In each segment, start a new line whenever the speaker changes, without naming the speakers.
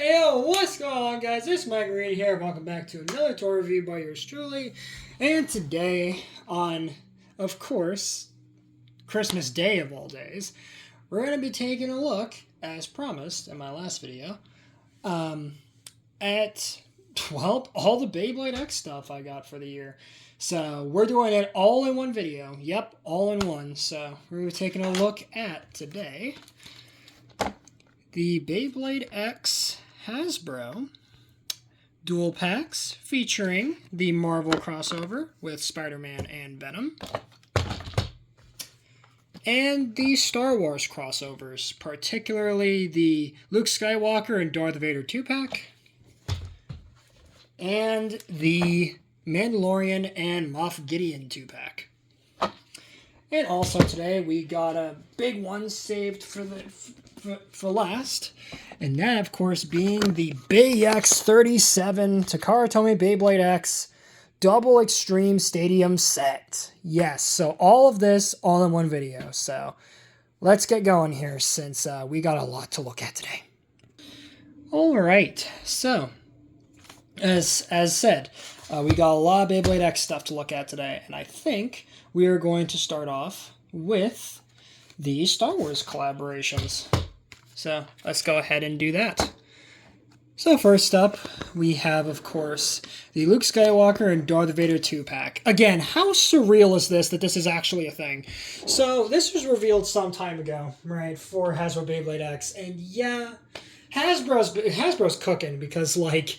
Hey yo, what's going on, guys? It's MRGang here. Welcome back to another toy review by yours truly. And today, on, of course, Christmas Day of all days, we're going to be taking a look, as promised in my last video, at, well, all the Beyblade X stuff I got for the year. So, we're doing it all in one video. Yep, all in one. So, we're taking a look at, today, the Beyblade X Hasbro dual packs featuring the Marvel crossover with Spider-Man and Venom, and the Star Wars crossovers, particularly the Luke Skywalker and Darth Vader 2-pack, and the Mandalorian and Moff Gideon 2-pack. And also today we got a big one saved for last, and that of course being the X 37 Takara Tomy Beyblade X Double Extreme Stadium set. Yes, so all of this all in one video. So let's get going here since we got a lot to look at today. All right, so as said, we got a lot of Beyblade X stuff to look at today, and I think we are going to start off with the Star Wars collaborations. So let's go ahead and do that. So first up, we have, of course, the Luke Skywalker and Darth Vader 2-pack. Again, how surreal is this that this is actually a thing? So this was revealed some time ago, right, for Hasbro Beyblade X, and yeah, Hasbro's cooking because, like,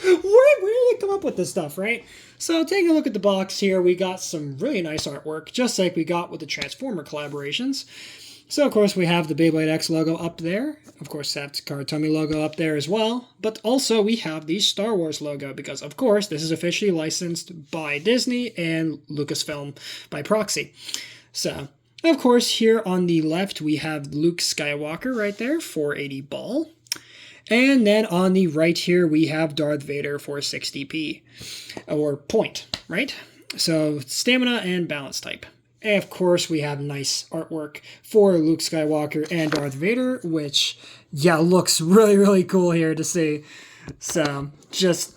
where did they come up with this stuff, right? So taking a look at the box here, we got some really nice artwork, just like we got with the Transformer collaborations. So, of course, we have the Beyblade X logo up there. Of course, that Takara Tomy logo up there as well. But also, we have the Star Wars logo because, of course, this is officially licensed by Disney and Lucasfilm by proxy. So, of course, here on the left, we have Luke Skywalker right there, 480 ball. And then on the right here, we have Darth Vader, 460p, or point, right? So, stamina and balance type. And of course, we have nice artwork for Luke Skywalker and Darth Vader, which, yeah, looks really, really cool here to see. So, just,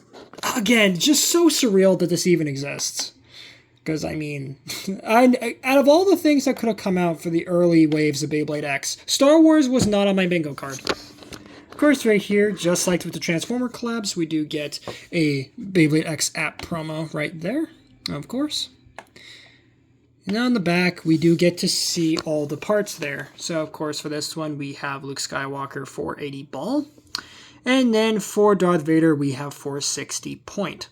again, just so surreal that this even exists. Because, I mean, out of all the things that could have come out for the early waves of Beyblade X, Star Wars was not on my bingo card. Of course, right here, just like with the Transformer collabs, we do get a Beyblade X app promo right there, of course. And on the back, we do get to see all the parts there. So, of course, for this one, we have Luke Skywalker 480 ball. And then for Darth Vader, we have 460 point.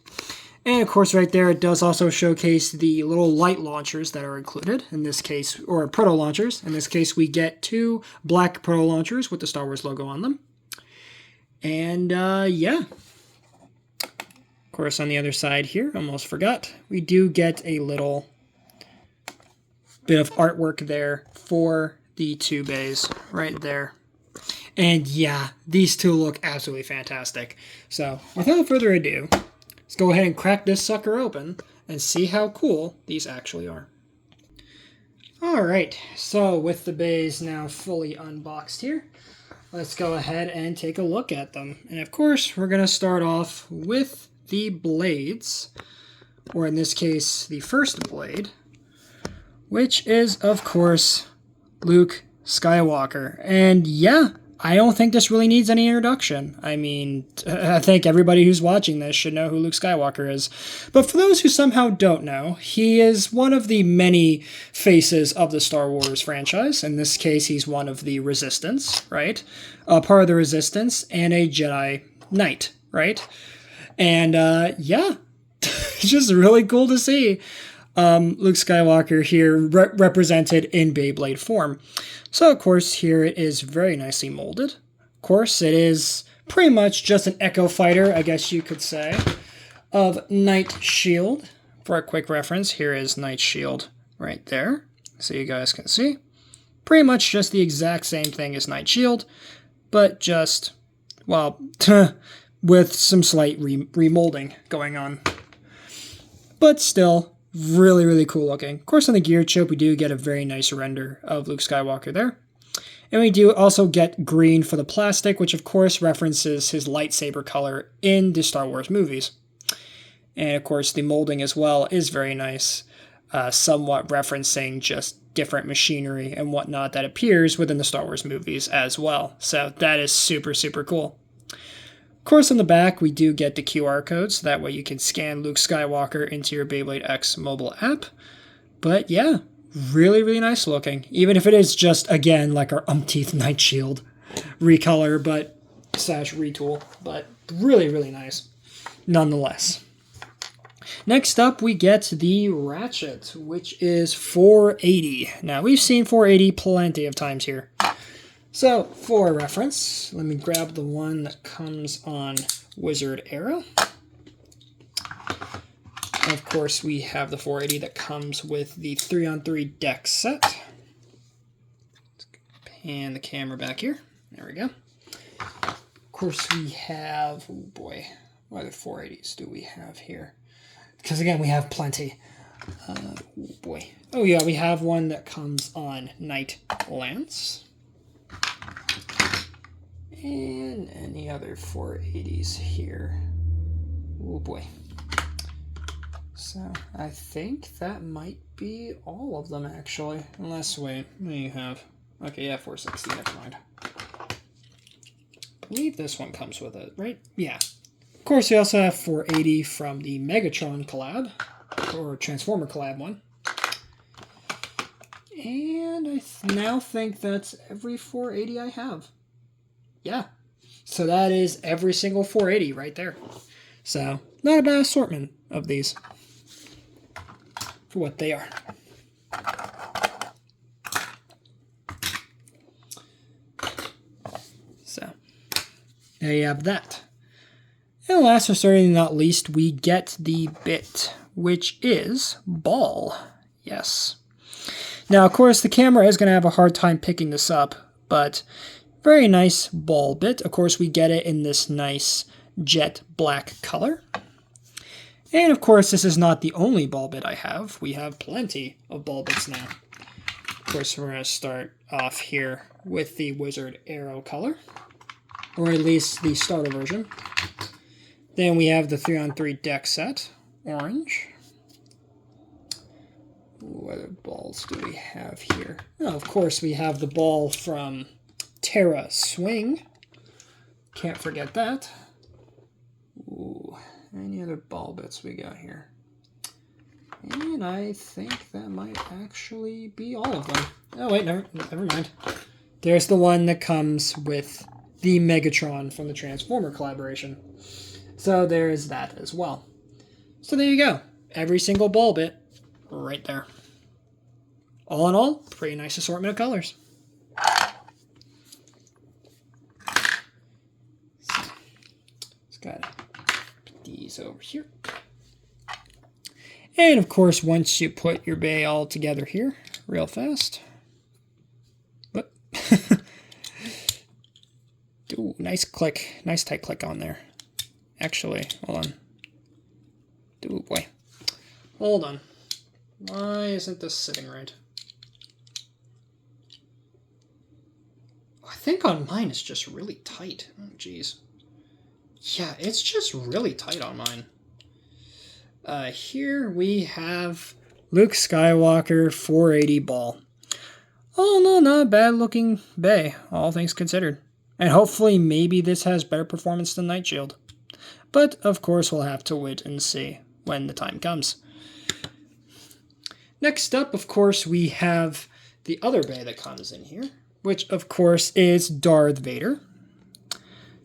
And, of course, right there, it does also showcase the little light launchers that are included. In this case, or proto launchers. In this case, we get 2 black proto launchers with the Star Wars logo on them. And, yeah. Of course, on the other side here, almost forgot, we do get a little bit of artwork there for the 2 bays right there. And yeah, these two look absolutely fantastic. So without further ado, let's go ahead and crack this sucker open and see how cool these actually are. Alright, so with the bays now fully unboxed here, let's go ahead and take a look at them. And of course, we're going to start off with the blades, or in this case, the first blade, which is, of course, Luke Skywalker. And yeah, I don't think this really needs any introduction. I mean, I think everybody who's watching this should know who Luke Skywalker is. But for those who somehow don't know, he is one of the many faces of the Star Wars franchise. In this case, he's one of the Resistance, right? Part of the Resistance, and a Jedi Knight, right? And yeah, it's just really cool to see Luke Skywalker here represented in Beyblade form. So, of course, here it is very nicely molded. Of course, it is pretty much just an Echo Fighter, I guess you could say, of Knight Shield. For a quick reference, here is Knight Shield right there, so you guys can see. Pretty much just the exact same thing as Knight Shield, but just, well, with some slight remolding going on. But still, really, really cool looking. Of course, on the gear chip, we do get a very nice render of Luke Skywalker there. And we do also get green for the plastic, which of course references his lightsaber color in the Star Wars movies. And of course the molding as well is very nice, somewhat referencing just different machinery and whatnot that appears within the Star Wars movies as well. So that is super, super cool. Of course, on the back, we do get the QR code, so that way you can scan Luke Skywalker into your Beyblade X mobile app. But yeah, really, really nice looking. Even if it is just, again, like our umpteenth Night Shield recolor, but / retool. But really, really nice nonetheless. Next up, we get the Ratchet, which is 480. Now, we've seen 480 plenty of times here. So, for reference, let me grab the one that comes on Wizard Arrow. Of course, we have the 480 that comes with the 3-on-3 deck set. Let's pan the camera back here. There we go. Of course, we have, oh boy, what other 480s do we have here? Because again, we have plenty. Oh boy. Oh yeah, we have one that comes on Knight Lance. And any other 480s here. Oh boy. So I think that might be all of them actually. Unless, wait, what do you have? Okay, yeah, 460, never mind. I believe this one comes with it, right? Yeah. Of course, we also have 480 from the Megatron collab, or Transformer collab one. And I now think that's every 480 I have. Yeah, so that is every single 480 right there. So, not a bad assortment of these for what they are. So, there you have that. And last but certainly not least, we get the bit, which is ball. Yes. Now, of course, the camera is going to have a hard time picking this up, but very nice ball bit. Of course, we get it in this nice jet black color. And of course, this is not the only ball bit I have. We have plenty of ball bits now. Of course, we're going to start off here with the Wizard Arrow color, or at least the starter version. Then we have the 3-on-3 deck set, orange. What other balls do we have here? Oh, of course, we have the ball from Terra Swing. Can't forget that. Ooh, any other ball bits we got here? And I think that might actually be all of them. Oh, wait, never mind. There's the one that comes with the Megatron from the Transformer collaboration. So there is that as well. So there you go. Every single ball bit right there. All in all, pretty nice assortment of colors. So, just gotta put these over here. And of course, once you put your bay all together here, real fast. But ooh, nice click, nice tight click on there. Actually, hold on. Oh boy. Hold on. Why isn't this sitting right? I think on mine it's just really tight. Oh, jeez. Yeah, it's just really tight on mine. Here we have Luke Skywalker 480 ball. Oh no, not a bad looking bay, all things considered. And hopefully maybe this has better performance than Night Shield. But of course we'll have to wait and see when the time comes. Next up, of course, we have the other bay that comes in here, which of course is Darth Vader.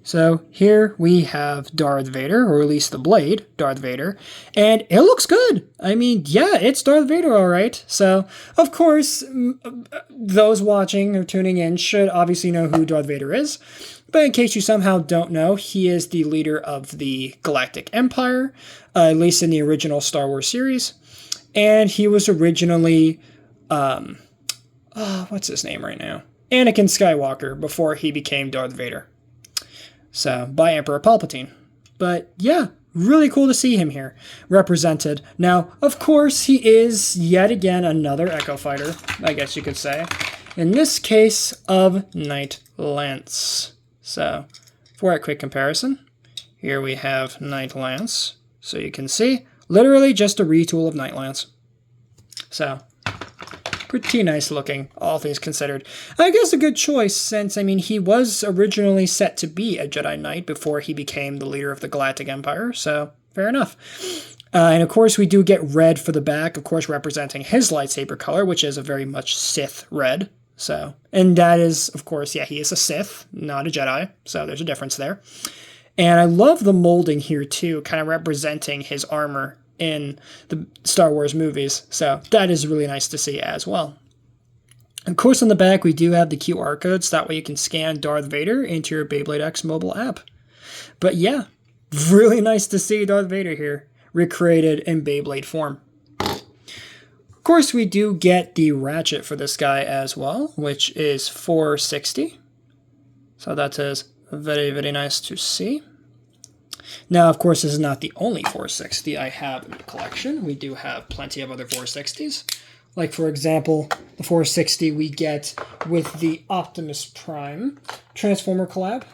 So here we have Darth Vader, or at least the blade, Darth Vader, and it looks good. I mean, yeah, it's Darth Vader, all right. So, of course, those watching or tuning in should obviously know who Darth Vader is. But in case you somehow don't know, he is the leader of the Galactic Empire, at least in the original Star Wars series. And he was originally, what's his name right now? Anakin Skywalker, before he became Darth Vader. So, by Emperor Palpatine. But yeah, really cool to see him here represented. Now, of course, he is yet again another Echo Fighter, I guess you could say. In this case of Night Lance. So, for a quick comparison, here we have Night Lance. So you can see, literally just a retool of Night Lance. So, pretty nice looking, all things considered. I guess a good choice since, I mean, he was originally set to be a Jedi Knight before he became the leader of the Galactic Empire, so fair enough. And of course we do get red for the back, of course representing his lightsaber color, which is a very much Sith red. So, and that is, of course, yeah, he is a Sith, not a Jedi, so there's a difference there. And I love the molding here too, kind of representing his armor in the Star Wars movies, so that is really nice to see as well. Of course, on the back, we do have the QR codes, that way you can scan Darth Vader into your Beyblade X mobile app. But yeah, really nice to see Darth Vader here, recreated in Beyblade form. Of course, we do get the ratchet for this guy as well, which is 460. So that is very, very nice to see. Now, of course, this is not the only 460 I have in the collection. We do have plenty of other 460s. Like, for example, the 460 we get with the Optimus Prime Transformer collab.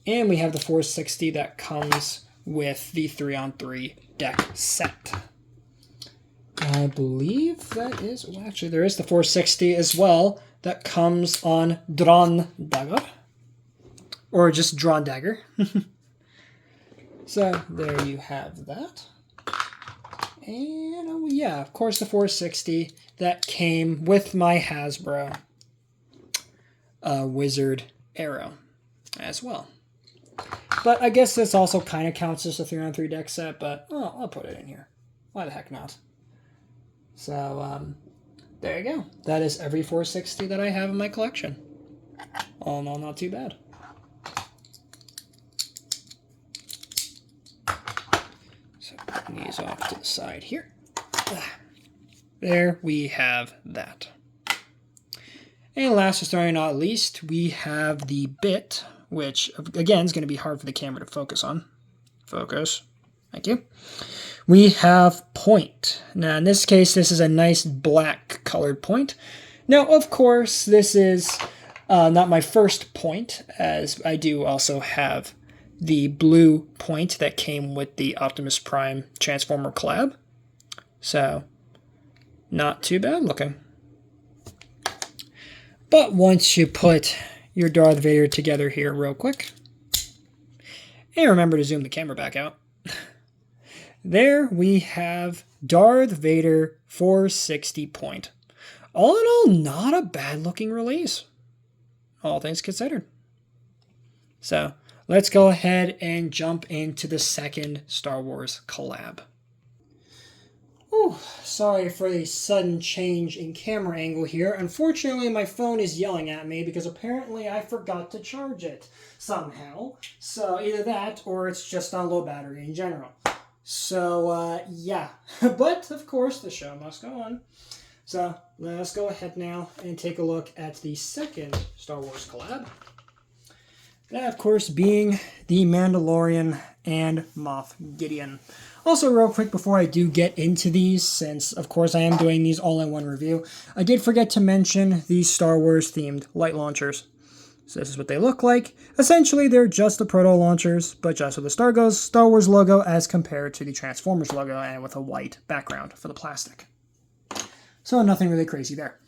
And we have the 460 that comes with the 3-on-3 deck set. I believe that is... Well, actually, there is the 460 as well that comes on Drawn Dagger. Or just Drawn Dagger. So, there you have that. And, oh yeah, of course the 460 that came with my Hasbro Wizard Arrow as well. But I guess this also kind of counts as a 3-on-3 deck set, but I'll put it in here. Why the heck not? So, there you go. That is every 460 that I have in my collection. All in all, not too bad. These off to the side here. There we have that. And last but certainly not least, we have the bit, which again is going to be hard for the camera to focus on. Focus. Thank you. We have point. Now in this case, this is a nice black colored point. Now of course, this is not my first point, as I do also have the blue point that came with the Optimus Prime Transformer collab. So, not too bad looking. But once you put your Darth Vader together here real quick, and remember to zoom the camera back out, there we have Darth Vader 460 point. All in all, not a bad looking release, all things considered. So, let's go ahead and jump into the second Star Wars collab. Ooh, sorry for the sudden change in camera angle here. Unfortunately, my phone is yelling at me because apparently I forgot to charge it somehow. So either that or it's just on low battery in general. So, yeah. But, of course, the show must go on. So, let's go ahead now and take a look at the second Star Wars collab. That, of course, being the Mandalorian and Moff Gideon. Also, real quick, before I do get into these, since, of course, I am doing these all in one review, I did forget to mention these Star Wars-themed light launchers. So this is what they look like. Essentially, they're just the proto launchers, but just with the Star Wars logo as compared to the Transformers logo and with a white background for the plastic. So nothing really crazy there.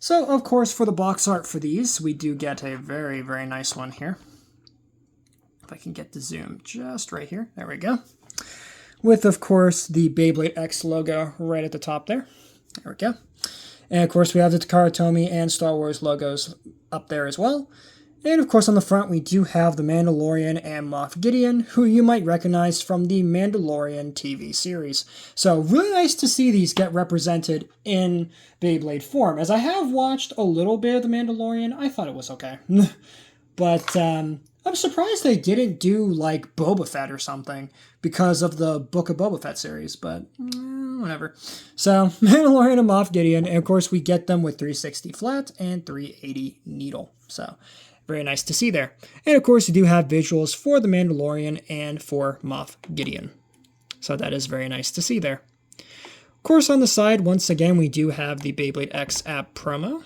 So, of course, for the box art for these, we do get a very, very nice one here. If I can get the zoom just right here. There we go. With, of course, the Beyblade X logo right at the top there. There we go. And, of course, we have the Takara Tomy and Star Wars logos up there as well. And, of course, on the front, we do have the Mandalorian and Moff Gideon, who you might recognize from the Mandalorian TV series. So, really nice to see these get represented in Beyblade form. As I have watched a little bit of the Mandalorian, I thought it was okay. But, I'm surprised they didn't do, like, Boba Fett or something because of the Book of Boba Fett series, but whatever. So, Mandalorian and Moff Gideon, and, of course, we get them with 360 flat and 380 needle. So, very nice to see there. And of course, you do have visuals for the Mandalorian and for Moff Gideon. So that is very nice to see there. course, on the side, once again, we do have the Beyblade X app promo.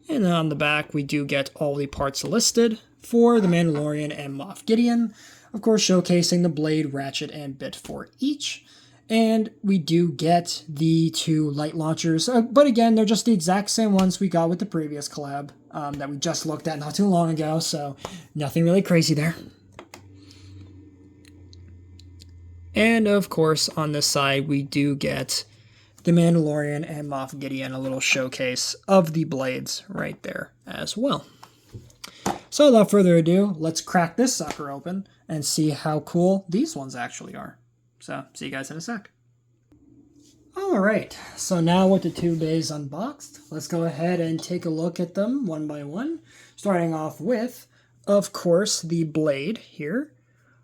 And then on the back, we do get all the parts listed for the Mandalorian and Moff Gideon. Of course, showcasing the blade, ratchet, and bit for each. And we do get the 2 light launchers. But again, they're just the exact same ones we got with the previous collab that we just looked at not too long ago. So nothing really crazy there. And of course, on this side, we do get the Mandalorian and Moff Gideon, a little showcase of the blades right there as well. So without further ado, let's crack this sucker open and see how cool these ones actually are. So, see you guys in a sec. Alright, so now with the 2 bays unboxed, let's go ahead and take a look at them one by one. Starting off with, of course, the blade here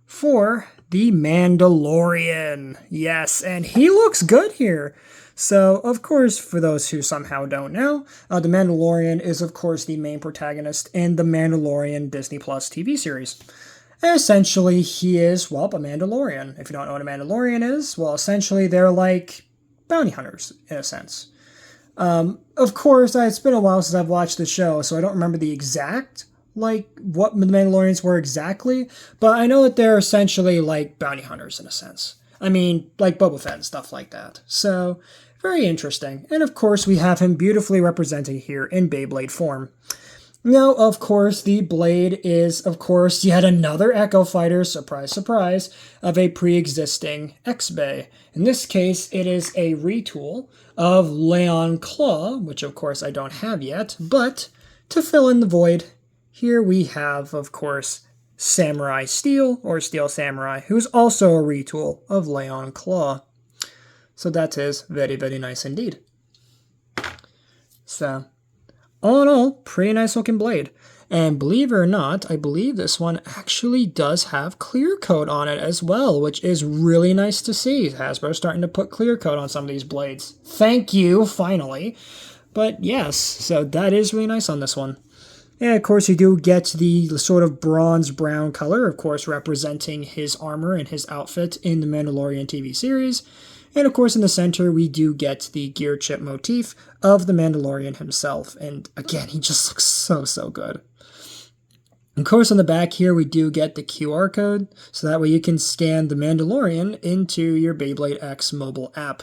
for the Mandalorian. Yes, and he looks good here. So, of course, for those who somehow don't know, the Mandalorian is, of course, the main protagonist in the Mandalorian Disney Plus TV series. Essentially, he is, well, a Mandalorian. If you don't know what a Mandalorian is, well, essentially, they're like bounty hunters, in a sense. Of course, it's been a while since I've watched the show, so I don't remember the exact, like, what the Mandalorians were exactly, but I know that they're essentially like bounty hunters, in a sense. I mean, like Boba Fett and stuff like that. So, very interesting. And of course, we have him beautifully represented here in Beyblade form. Now, of course, the blade is, of course, yet another Echo Fighter, surprise, surprise, of a pre-existing X-Bay. In this case, it is a retool of Leon Claw, which, of course, I don't have yet. But, to fill in the void, here we have, of course, Samurai Steel, or Steel Samurai, who's also a retool of Leon Claw. So that is very, very nice indeed. So, all in all, pretty nice looking blade. And believe it or not, I believe this one actually does have clear coat on it as well, which is really nice to see. Hasbro's starting to put clear coat on some of these blades. Thank you, finally. But yes, so that is really nice on this one. And of course, you do get the sort of bronze-brown color, of course, representing his armor and his outfit in the Mandalorian TV series. And of course, in the center, we do get the gear chip motif of the Mandalorian himself. And again, he just looks so, so good. Of course, on the back here, we do get the QR code, so that way you can scan the Mandalorian into your Beyblade X mobile app.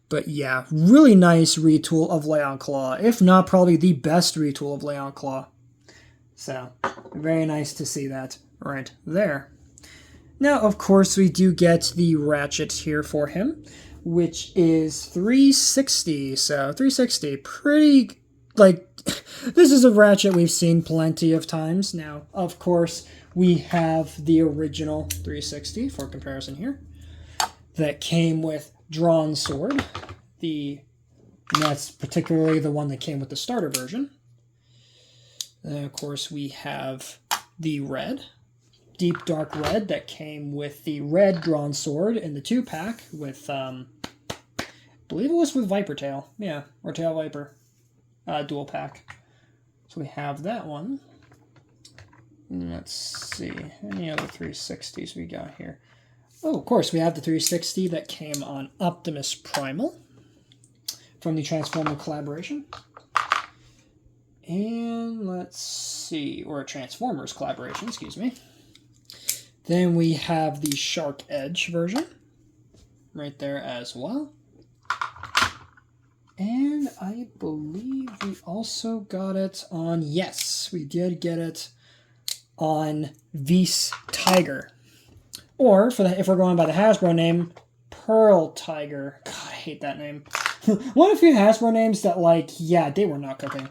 But yeah, really nice retool of Leon Claw, if not probably the best retool of Leon Claw. So, very nice to see that right there. Now, of course, we do get the ratchet here for him, which is 360. So, 360, pretty, like, this is a ratchet we've seen plenty of times. Now, of course, we have the original 360 for comparison here that came with drawn sword. That's particularly the one that came with the starter version. And of course, we have the red, deep dark red that came with the red drawn sword in the 2-pack with, I believe it was with Viper Tail. Yeah, or Tail Viper dual pack. So we have that one. And let's see, any other 360s we got here? Oh, of course, we have the 360 that came on Optimus Primal from the Transformer collaboration. And let's see, or a Transformers collaboration, excuse me. Then we have the Shark Edge version right there as well. And I believe we also got it on, yes, we did get it on Vice Tiger. Or, if we're going by the Hasbro name, Pearl Tiger. God, I hate that name. One of the few Hasbro names that, like, yeah, they were not cooking.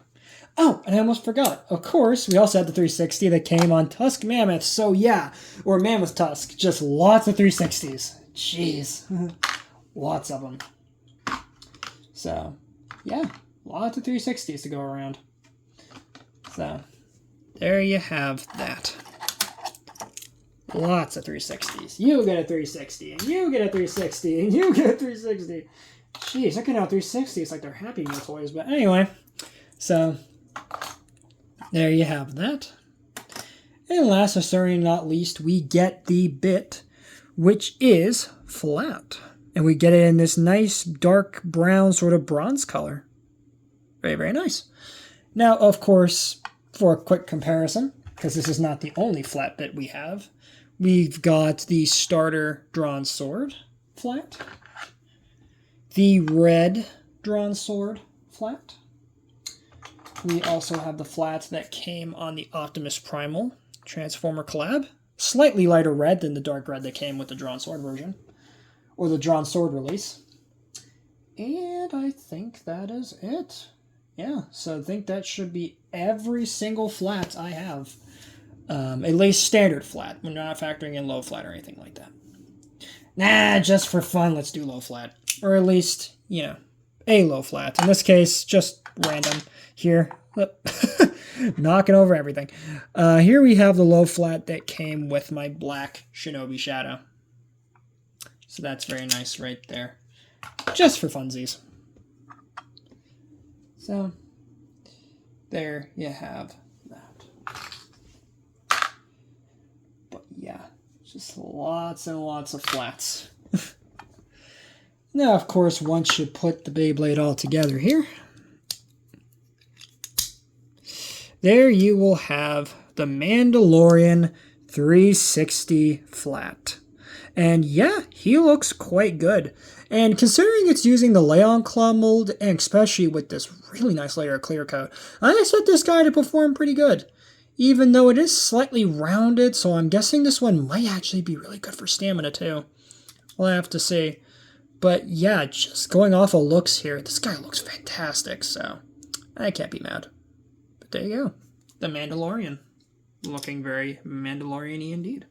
Oh, and I almost forgot. Of course, we also had the 360 that came on Tusk Mammoth. So yeah, or Mammoth Tusk. Just lots of 360s. Jeez. Lots of them. So, yeah, lots of 360s to go around. So, there you have that. Lots of 360s. You get a 360, and you get a 360, and you get a 360. Jeez, they're getting out 360s like they're Happy Meal toys. But anyway, so there you have that. And last but certainly not least, we get the bit, which is flat. And we get it in this nice dark brown sort of bronze color. Very, very nice. Now, of course, for a quick comparison, because this is not the only flat bit we have, we've got the starter drawn sword flat, the red drawn sword flat. We also have the flats that came on the Optimus Primal Transformer collab. Slightly lighter red than the dark red that came with the drawn sword version, or the drawn sword release. And I think that is it. Yeah, so I think that should be every single flat I have. At least standard flat. We're not factoring in low flat or anything like that. Nah, just for fun, let's do low flat. Or at least, you know, a low flat. In this case, just random. Here, knocking over everything. Here we have the low flat that came with my black Shinobi Shadow. So that's very nice right there. Just for funsies. So, there you have that. But yeah, just lots and lots of flats. Now, of course, once you put the Beyblade all together here, there you will have the Mandalorian 360 flat. And yeah, he looks quite good. And considering it's using the Leon Claw mold, and especially with this really nice layer of clear coat, I expect this guy to perform pretty good. Even though it is slightly rounded, so I'm guessing this one might actually be really good for stamina too. We'll have to see. But yeah, just going off of looks here, this guy looks fantastic, so I can't be mad. But there you go. The Mandalorian. Looking very Mandalorian-y indeed.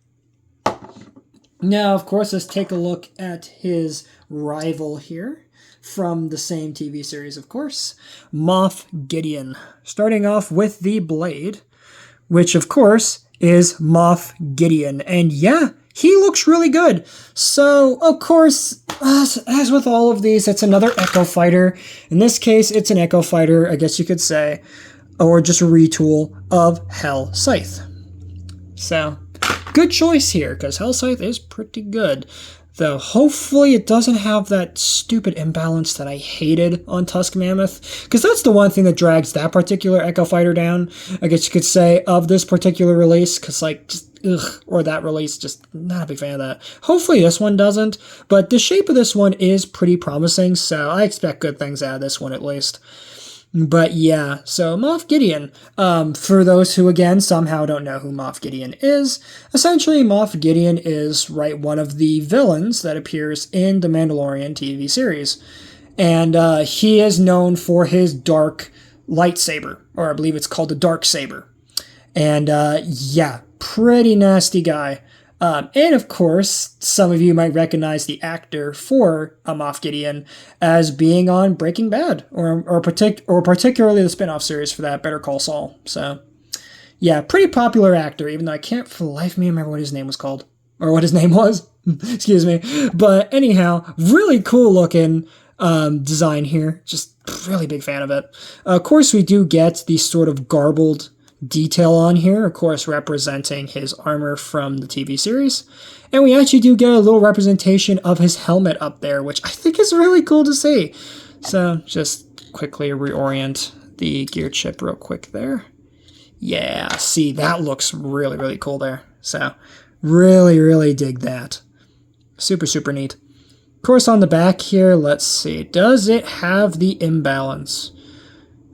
Now, of course, let's take a look at his rival here from the same TV series, of course, Moff Gideon. Starting off with the Blade, which, of course, is Moff Gideon. And yeah, he looks really good. So, of course, as with all of these, it's another Echo Fighter. In this case, it's an Echo Fighter, I guess you could say, or just a retool of Hell Scythe. So, good choice here, because Hell Scythe is pretty good. Though, hopefully it doesn't have that stupid imbalance that I hated on Tusk Mammoth, because that's the one thing that drags that particular Echo Fighter down, I guess you could say, of this particular release, because, like, just, ugh, or that release, just not a big fan of that. Hopefully this one doesn't, but the shape of this one is pretty promising, so I expect good things out of this one at least. But yeah, so Moff Gideon, for those who, again, somehow don't know who Moff Gideon is, essentially Moff Gideon is, right, one of the villains that appears in the Mandalorian TV series. And he is known for his dark lightsaber, or I believe it's called the Dark Saber. And yeah, pretty nasty guy. And of course, some of you might recognize the actor for Moff Gideon as being on Breaking Bad, or particularly the spin-off series for that, Better Call Saul. So, yeah, pretty popular actor, even though I can't for the life of me remember what his name was called, or what his name was. Excuse me. But anyhow, really cool looking design here. Just really big fan of it. Of course, we do get the sort of garbled detail on here, of course, representing his armor from the TV series. And we actually do get a little representation of his helmet up there, which I think is really cool to see. So just quickly reorient the gear chip real quick there. Yeah, see, that looks really, really cool there. So really, really dig that. Super, super neat. Of course, on the back here, let's see. Does it have the imbalance?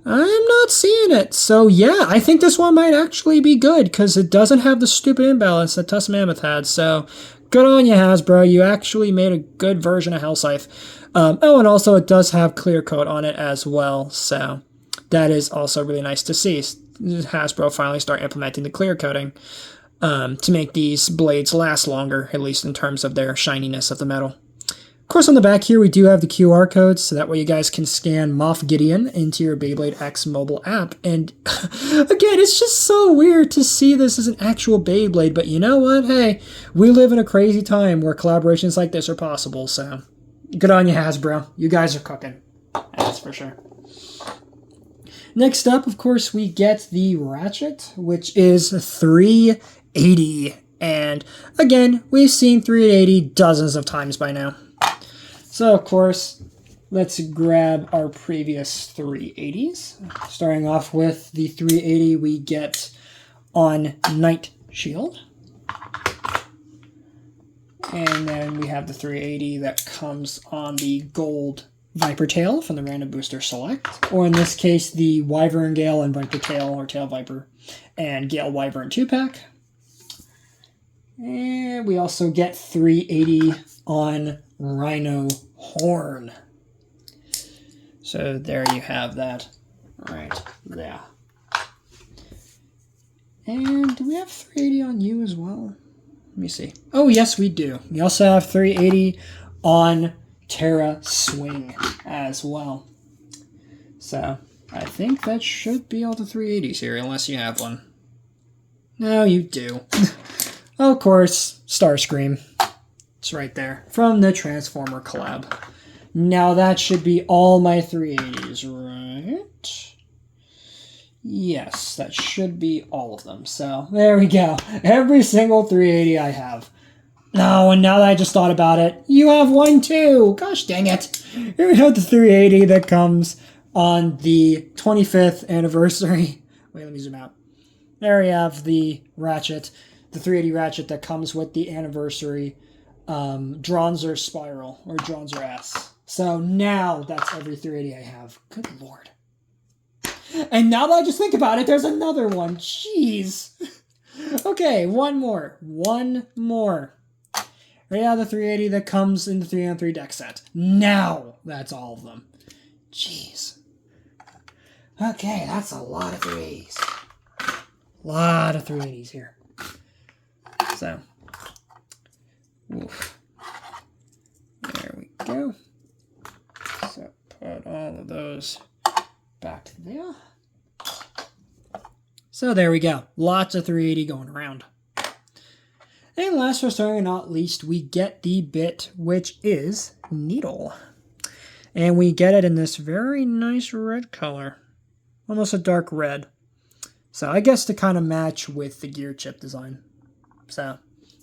I'm not seeing it. So yeah, I think this one might actually be good because it doesn't have the stupid imbalance that Tusk Mammoth had. So good on you, Hasbro. You actually made a good version of Hell Scythe. Oh, and also it does have clear coat on it as well. So that is also really nice to see. Hasbro finally start implementing the clear coating to make these blades last longer, at least in terms of their shininess of the metal. Of course, on the back here, we do have the QR codes, so that way you guys can scan Moff Gideon into your Beyblade X mobile app. And again, it's just so weird to see this as an actual Beyblade, but you know what? Hey, we live in a crazy time where collaborations like this are possible, so good on you, Hasbro. You guys are cooking. That's for sure. Next up, of course, we get the Ratchet, which is 380. And again, we've seen 380 dozens of times by now. So, of course, let's grab our previous 380s. Starting off with the 380 we get on Night Shield. And then we have the 380 that comes on the Gold Viper Tail from the Random Booster Select. Or in this case, the Wyvern Gale and Viper Tail, or Tail Viper, and Gale Wyvern 2-pack. And we also get 380 on Rhino Horn. So there you have that right there. And do we have 380 on you as well? Let me see. Oh, yes, we do. We also have 380 on Terra Swing as well. So I think that should be all the 380s here, unless you have one. No, you do. Of course, Starscream. It's right there from the Transformer collab. Now that should be all my 380s, right? Yes, that should be all of them. So there we go. Every single 380 I have. No, and now that I just thought about it, you have one too. Gosh dang it. Here we have the 380 that comes on the 25th anniversary. Wait, let me zoom out. There we have the Ratchet, the 380 Ratchet that comes with the anniversary Dronzer Spiral, or Dronzer S. So now that's every 380 I have. Good lord. And now that I just think about it, there's another one. Jeez. Okay, one more. One more. Right out of the 380 that comes in the 3-on-3 deck set. Now that's all of them. Jeez. Okay, that's a lot of 380s. A lot of 380s here. So. Oof. There we go. So put all of those back to there. So there we go. Lots of 380 going around. And last but certainly not least, we get the bit, which is Needle. And we get it in this very nice red color. Almost a dark red. So I guess to kind of match with the gear chip design. So,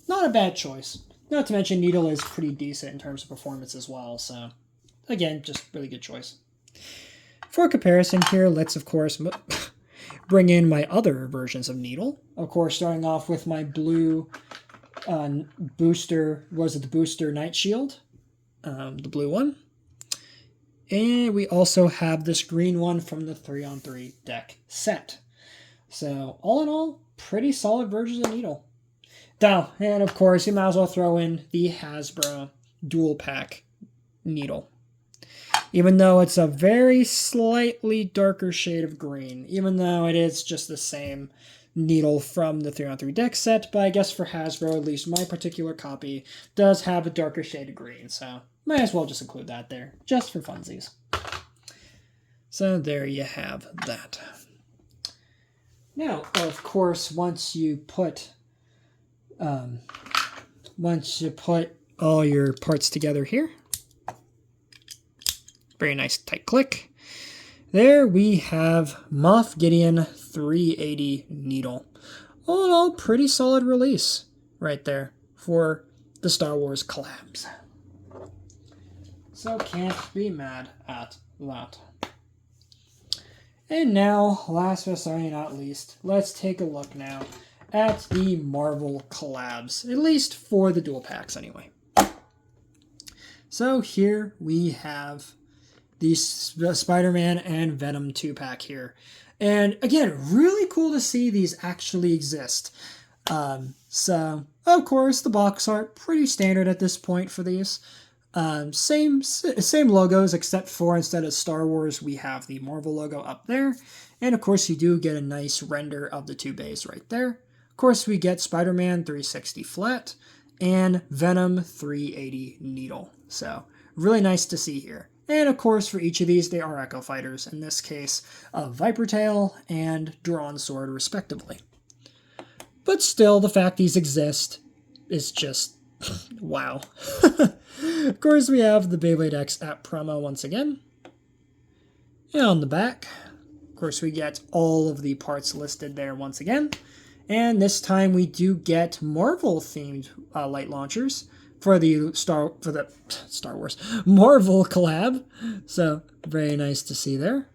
not a bad choice. Not to mention Needle is pretty decent in terms of performance as well. So, again, just really good choice. For comparison here, let's of course bring in my other versions of Needle. Of course, starting off with my blue booster, was it the Booster Night Shield? The blue one. And we also have this green one from the 3-on-3 deck set. So, all in all, pretty solid versions of Needle. Now, and of course, you might as well throw in the Hasbro dual pack Needle. Even though it's a very slightly darker shade of green, even though it is just the same Needle from the 3-on-3 deck set, but I guess for Hasbro, at least my particular copy, does have a darker shade of green, so might as well just include that there, just for funsies. So there you have that. Now, of course, once you put all your parts together here, very nice tight click. There we have Moff Gideon 380 Needle. All in all, pretty solid release right there for the Star Wars collabs. So can't be mad at that. And now, last but certainly not least, let's take a look now at the Marvel collabs, at least for the dual packs anyway. So here we have the Spider-Man and Venom 2-pack here. And again, really cool to see these actually exist. So, of course, the box art, pretty standard at this point for these. Same logos, except for instead of Star Wars, we have the Marvel logo up there. And of course, you do get a nice render of the two bays right there. Of course, we get Spider-Man 360 flat and Venom 380 Needle. So, really nice to see here. And of course, for each of these, they are Echo Fighters. In this case, a Viper Tail and Drawn Sword, respectively. But still, the fact these exist is just wow. Of course, we have the Beyblade X at promo once again. And on the back, of course, we get all of the parts listed there once again. And this time we do get Marvel-themed light launchers for the Star Wars Marvel collab. So very nice to see there.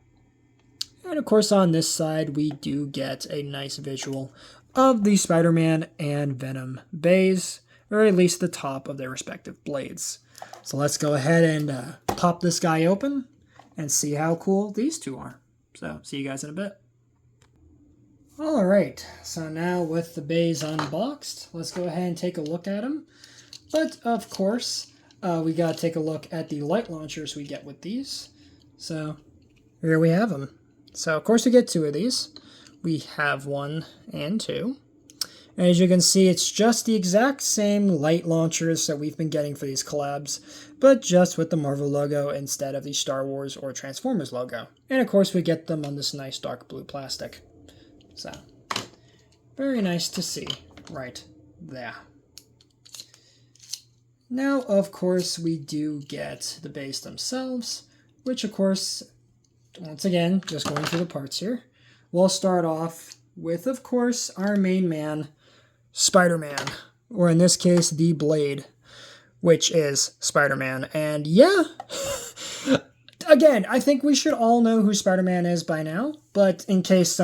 And of course on this side we do get a nice visual of the Spider-Man and Venom bays, or at least the top of their respective blades. So let's go ahead and pop this guy open and see how cool these two are. So see you guys in a bit. Alright, so now with the bays unboxed, let's go ahead and take a look at them. But of course, we gotta take a look at the light launchers we get with these. So here we have them. So of course we get two of these. We have 1 and 2. And as you can see, it's just the exact same light launchers that we've been getting for these collabs, but just with the Marvel logo instead of the Star Wars or Transformers logo. And of course we get them on this nice dark blue plastic. So, very nice to see right there. Now, of course, we do get the base themselves, which of course, once again, just going through the parts here. We'll start off with, of course, our main man, Spider-Man, or in this case, the Blade, which is Spider-Man. And yeah, again, I think we should all know who Spider-Man is by now, but in case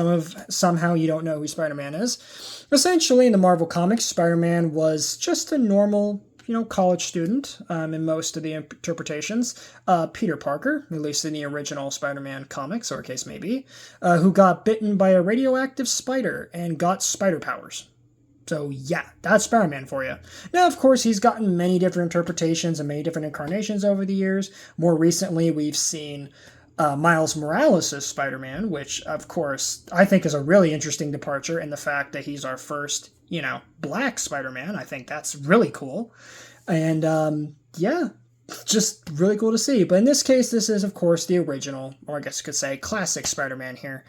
somehow you don't know who Spider-Man is, essentially in the Marvel Comics, Spider-Man was just a normal, college student in most of the interpretations. Peter Parker, at least in the original Spider-Man comics, or case may be, who got bitten by a radioactive spider and got spider powers. So yeah, that's Spider-Man for you. Now, of course, he's gotten many different interpretations and many different incarnations over the years. More recently, we've seen Miles Morales' Spider-Man, which, of course, I think is a really interesting departure in the fact that he's our first, black Spider-Man. I think that's really cool. And, yeah, just really cool to see. But in this case, this is, of course, the original, or I guess you could say classic Spider-Man here.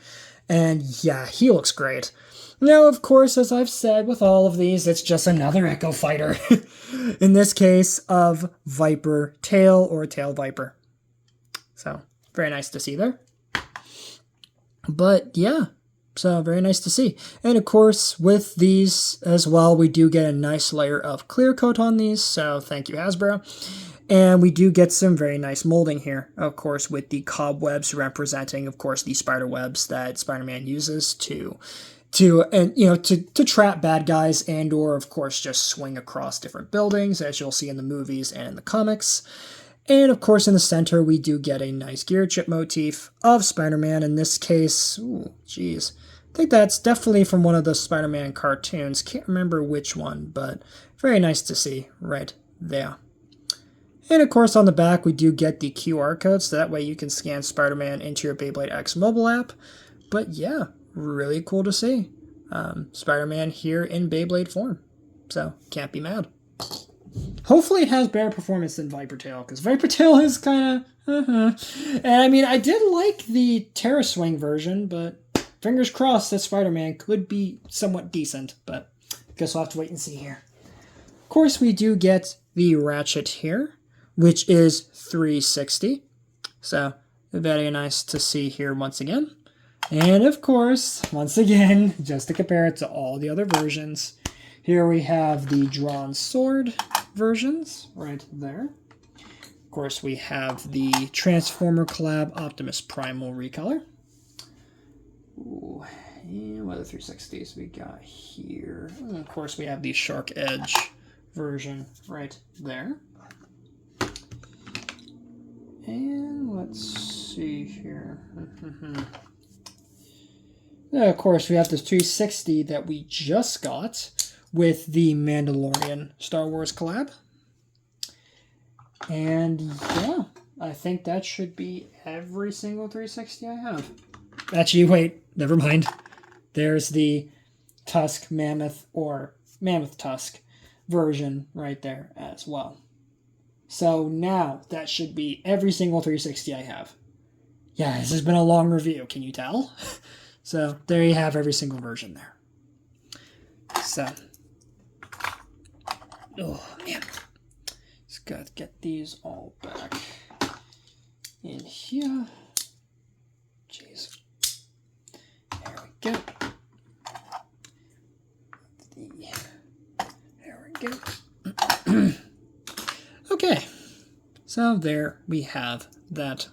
And, yeah, he looks great. Now, of course, as I've said with all of these, it's just another Echo Fighter. In this case, of Viper Tail, or Tail Viper. So, very nice to see there. But, yeah. So, very nice to see. And, of course, with these as well, we do get a nice layer of clear coat on these. So, thank you, Hasbro. And we do get some very nice molding here, of course, with the cobwebs representing, of course, the spider webs that Spider-Man uses to trap bad guys and or, of course, just swing across different buildings, as you'll see in the movies and in the comics. And, of course, in the center, we do get a nice gear chip motif of Spider-Man. In this case, I think that's definitely from one of the Spider-Man cartoons. Can't remember which one, but very nice to see right there. And, of course, on the back, we do get the QR code, so that way you can scan Spider-Man into your Beyblade X mobile app. But, yeah, really cool to see. Spider-Man here in Beyblade form. So, can't be mad. Hopefully it has better performance than Viper Tail, because Viper Tail is kind of... And, I mean, I did like the Terra Swing version, but fingers crossed that Spider-Man could be somewhat decent. But I guess we'll have to wait and see here. Of course, we do get the Ratchet here, which is 360. So, very nice to see here once again. And of course, once again, just to compare it to all the other versions, here we have the drawn sword versions right there. Of course, we have the Transformer collab Optimus Primal recolor. Ooh, and what other 360s we got here? And of course, we have the Shark Edge version right there. And let's see here. Now, of course, we have this 360 that we just got with the Mandalorian Star Wars collab. And yeah, I think that should be every single 360 I have. Actually, wait, never mind. There's the Tusk Mammoth or Mammoth Tusk version right there as well. So now that should be every single 360 I have. Yeah, this has been a long review, can you tell? So there you have every single version there. So, oh man, just got to get these all back in here. Jeez. There we go. There we go. So there we have that.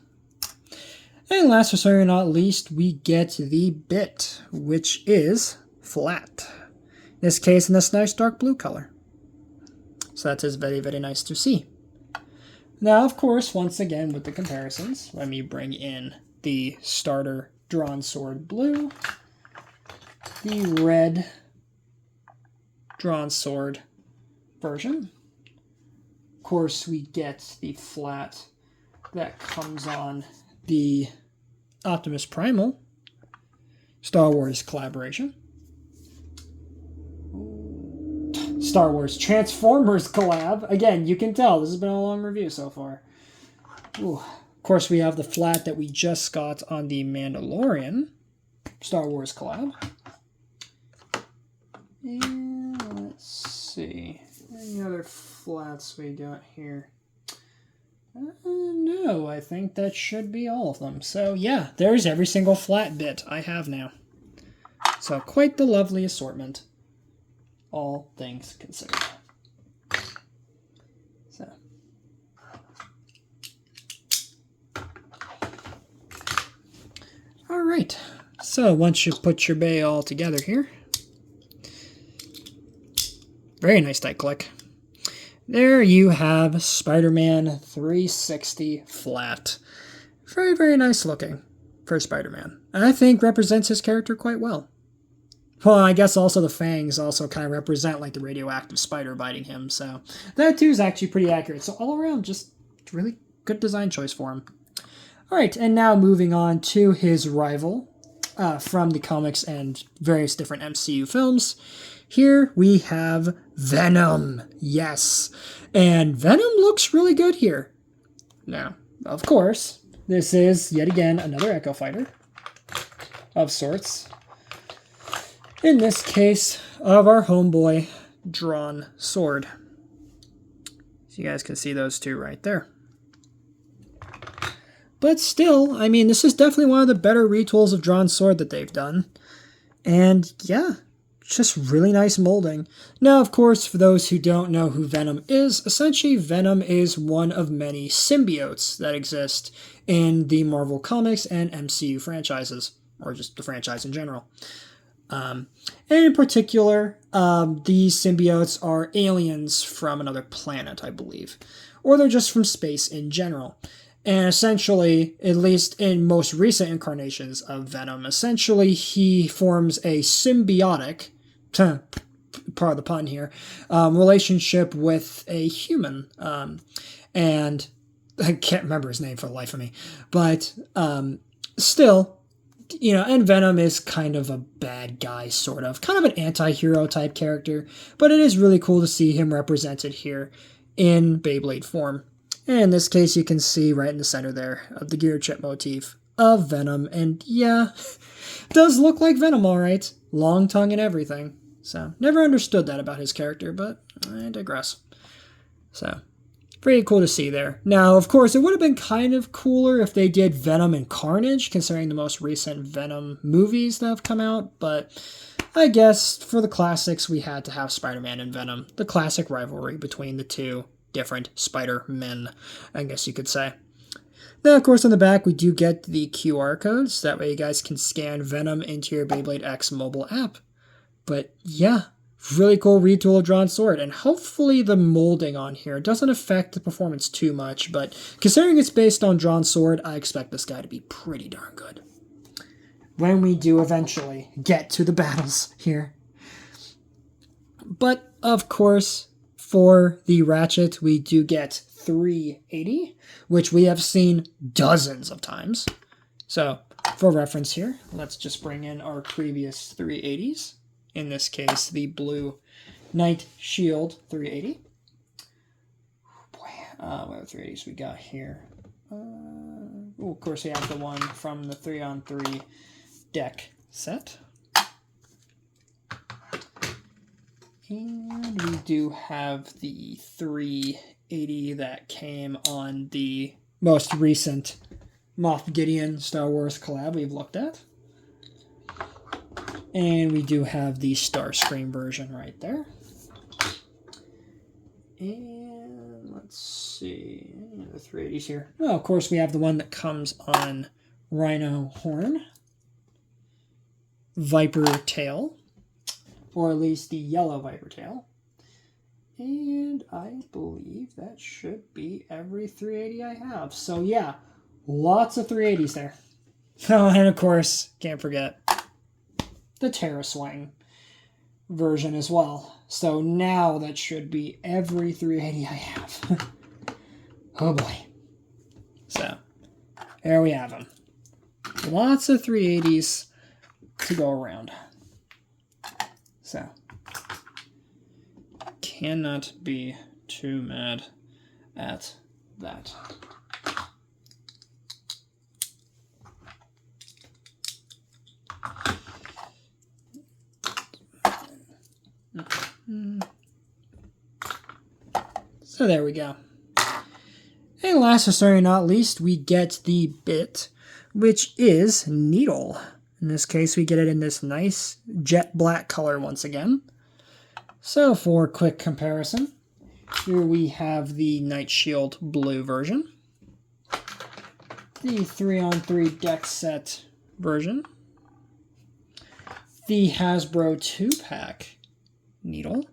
And last but certainly not least, we get the bit, which is flat. In this case, in this nice dark blue color. So that is very, very nice to see. Now, of course, once again with the comparisons, let me bring in the starter drawn sword blue, the red drawn sword version. Of course, we get the flat that comes on the Optimus Primal Star Wars collaboration. Star Wars Transformers collab. Again, you can tell this has been a long review so far. Ooh. Of course, we have the flat that we just got on the Mandalorian Star Wars collab. And let's see. Any other flats we got here? No, I think that should be all of them. So yeah, there's every single flat bit I have now. So quite the lovely assortment, all things considered. So. All right, so once you put your bay all together here, very nice tight click. There you have Spider-Man 360 flat. Very, very nice looking for Spider-Man. And I think represents his character quite well. Well, I guess also the fangs also kind of represent like the radioactive spider biting him. So that too is actually pretty accurate. So all around, just really good design choice for him. All right, and now moving on to his rival from the comics and various different MCU films. Here we have Venom, yes, and Venom looks really good here. Now, of course, this is, yet again, another Echo Fighter of sorts. In this case, of our homeboy drawn sword. So you guys can see those two right there. But still, I mean, this is definitely one of the better retools of drawn sword that they've done. And yeah, just really nice molding. Now, of course, for those who don't know who Venom is, essentially Venom is one of many symbiotes that exist in the Marvel Comics and MCU franchises, or just the franchise in general. And in particular, these symbiotes are aliens from another planet, I believe. Or they're just from space in general. And essentially, at least in most recent incarnations of Venom, essentially he forms a symbiotic, part of the pun here, relationship with a human. And I can't remember his name for the life of me. But still, you know, and Venom is kind of a bad guy, sort of. Kind of an anti-hero type character. But it is really cool to see him represented here in Beyblade form. And in this case, you can see right in the center there of the gear chip motif of Venom. And yeah, does look like Venom, all right. Long tongue and everything. So, never understood that about his character, but I digress. So, pretty cool to see there. Now, of course, it would have been kind of cooler if they did Venom and Carnage, considering the most recent Venom movies that have come out. But I guess for the classics, we had to have Spider-Man and Venom. The classic rivalry between the two different Spider-Men, I guess you could say. Now, of course, on the back, we do get the QR codes. That way you guys can scan Venom into your Beyblade X mobile app. But yeah, really cool retool of drawn sword. And hopefully the molding on here doesn't affect the performance too much. But considering it's based on drawn sword, I expect this guy to be pretty darn good when we do eventually get to the battles here. But, of course, for the Ratchet, we do get 380, which we have seen dozens of times. So, for reference here, let's just bring in our previous 380s. In this case, the blue Knight Shield 380. Oh boy, what 380s we got here? Of course, we have the one from the 3-on-3 deck set. And we do have the 380 that came on the most recent Moff Gideon Star Wars collab we've looked at. And we do have the Starscream version right there. And let's see, any other 380s here? Well, of course, we have the one that comes on Rhino Horn, Viper Tail, or at least the yellow Viper Tail. And I believe that should be every 380 I have. So yeah, lots of 380s there. Oh, and of course, can't forget the Terra Swing version as well. So now that should be every 380 I have. Oh boy. So, there we have them. Lots of 380s to go around. So, cannot be too mad at that. So there we go. And last but certainly not least, we get the bit, which is needle. In this case, we get it in this nice jet black color once again. So for quick comparison, here we have the Night Shield blue version, the 3-on-3 deck set version, the Hasbro 2-pack needle,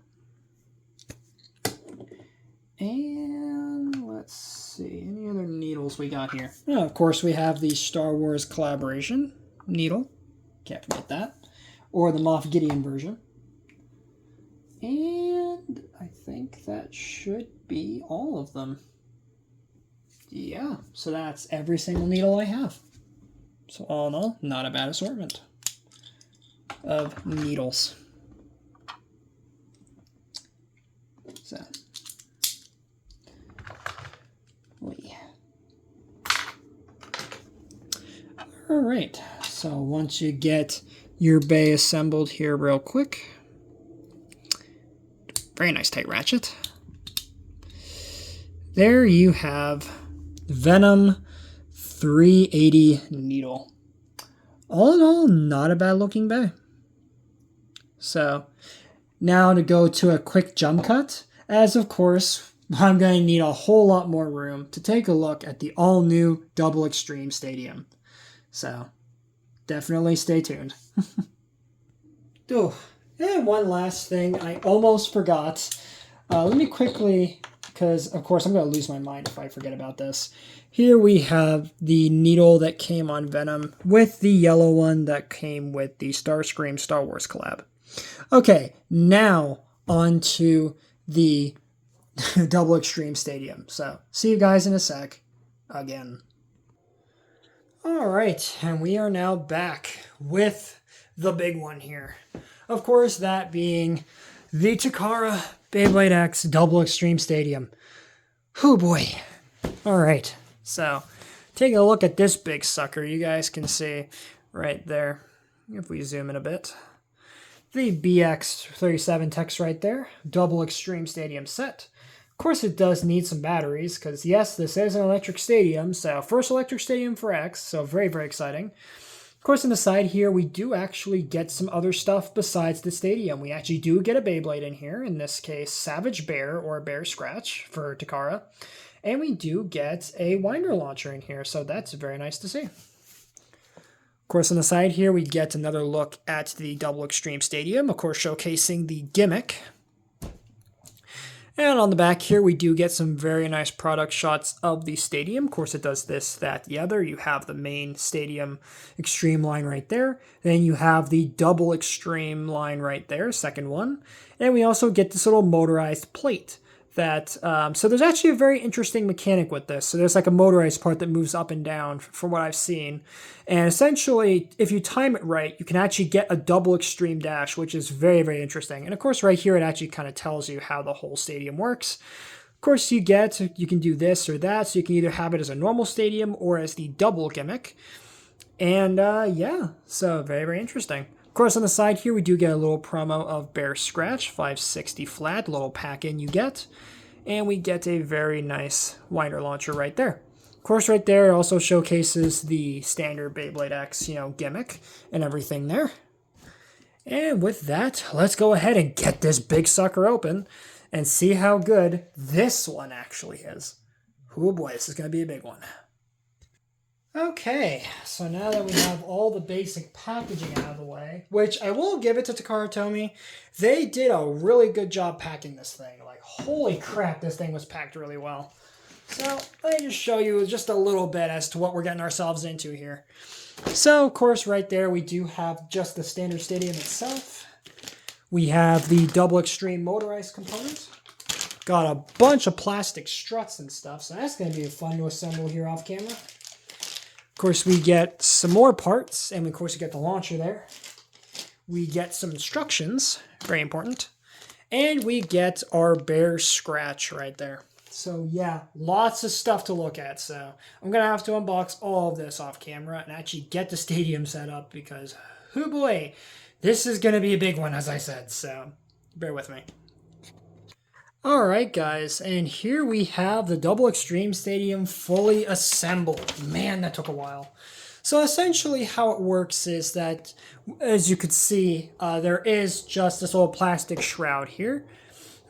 and let's see, any other needles we got here? Oh, of course, we have the Star Wars collaboration needle, can't forget that, or the Moff Gideon version. And I think that should be all of them. Yeah, so that's every single needle I have. So all in all, not a bad assortment of needles. So, all right, so once you get your bay assembled here real quick, very nice tight ratchet. There you have Venom 380 needle. All in all, not a bad looking bay. So now to go to a quick jump cut, as of course I'm going to need a whole lot more room to take a look at the all new Double Extreme Stadium. So definitely stay tuned. Oh. And one last thing I almost forgot. Let me quickly, because of course I'm going to lose my mind if I forget about this. Here we have the needle that came on Venom with the yellow one that came with the Starscream Star Wars collab. Okay, now on to the Double Extreme Stadium. So see you guys in a sec again. Alright, and we are now back with the big one here. Of course, that being the Takara Beyblade X Double Extreme Stadium. Oh boy. Alright, so taking a look at this big sucker, you guys can see right there, if we zoom in a bit, the BX37 text right there, Double Extreme Stadium set. Of course, it does need some batteries, because yes, this is an electric stadium, so first electric stadium for X, so very, very exciting. Of course, on the side here, we do actually get some other stuff besides the stadium. We actually do get a Beyblade in here, in this case, Savage Bear or Bear Scratch for Takara. And we do get a winder launcher in here, so that's very nice to see. Of course, on the side here, we get another look at the Double Extreme Stadium, of course, showcasing the gimmick. And on the back here, we do get some very nice product shots of the stadium. Of course, it does this, that, the other. You have the main stadium extreme line right there. Then you have the double extreme line right there, second one. And we also get this little motorized plate. That so there's actually a very interesting mechanic with this. So there's like a motorized part that moves up and down from what I've seen. And essentially, if you time it right, you can actually get a double extreme dash, which is very, very interesting. And of course, right here, it actually kind of tells you how the whole stadium works. Of course, you can do this or that. So you can either have it as a normal stadium or as the double gimmick. And yeah, so very, very interesting. Of course, on the side here, we do get a little promo of Bear Scratch, 560 flat, little pack-in you get. And we get a very nice winder launcher right there. Of course, right there, it also showcases the standard Beyblade X, gimmick and everything there. And with that, let's go ahead and get this big sucker open and see how good this one actually is. Oh boy, this is going to be a big one. Okay, so now that we have all the basic packaging out of the way, which I will give it to Takara Tomy, they did a really good job packing this thing. Like, holy crap, this thing was packed really well. So let me just show you just a little bit as to what we're getting ourselves into here. So, of course, right there we do have just the standard stadium itself. We have the double extreme motorized component. Got a bunch of plastic struts and stuff, so that's going to be fun to assemble here off camera. Of course, we get some more parts, and of course, we get the launcher there. We get some instructions, very important. And we get our bear scratch right there. So yeah, lots of stuff to look at. So I'm going to have to unbox all of this off camera and actually get the stadium set up because, oh boy, this is going to be a big one, as I said. So bear with me. Alright guys, and here we have the Double Extreme Stadium fully assembled. Man, that took a while. So essentially how it works is that, as you could see, there is just this little plastic shroud here.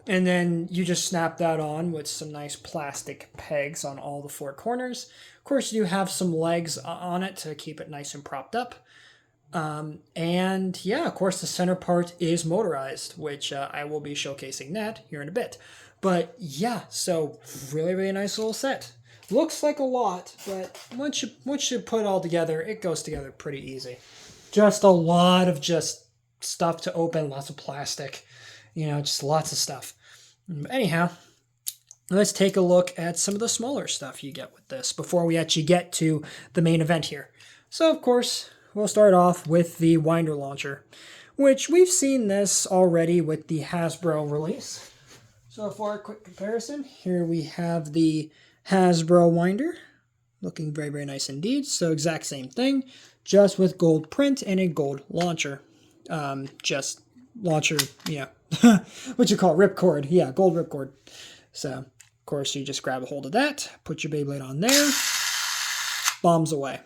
And then you just snap that on with some nice plastic pegs on all the four corners. Of course, you have some legs on it to keep it nice and propped up. And yeah, of course, the center part is motorized, which I will be showcasing that here in a bit. But yeah, so really, really nice little set. Looks like a lot, but once you put it all together, it goes together pretty easy. Just a lot of just stuff to open, lots of plastic, you know, just lots of stuff. Anyhow, let's take a look at some of the smaller stuff you get with this before we actually get to the main event here. So, of course, we'll start off with the winder launcher, which we've seen this already with the Hasbro release. So for a quick comparison, here we have the Hasbro winder, looking very, very nice indeed. So exact same thing, just with gold print and a gold launcher. Just launcher, yeah, what you call it, ripcord. Yeah, gold ripcord. So, of course, you just grab a hold of that, put your Beyblade on there, bombs away.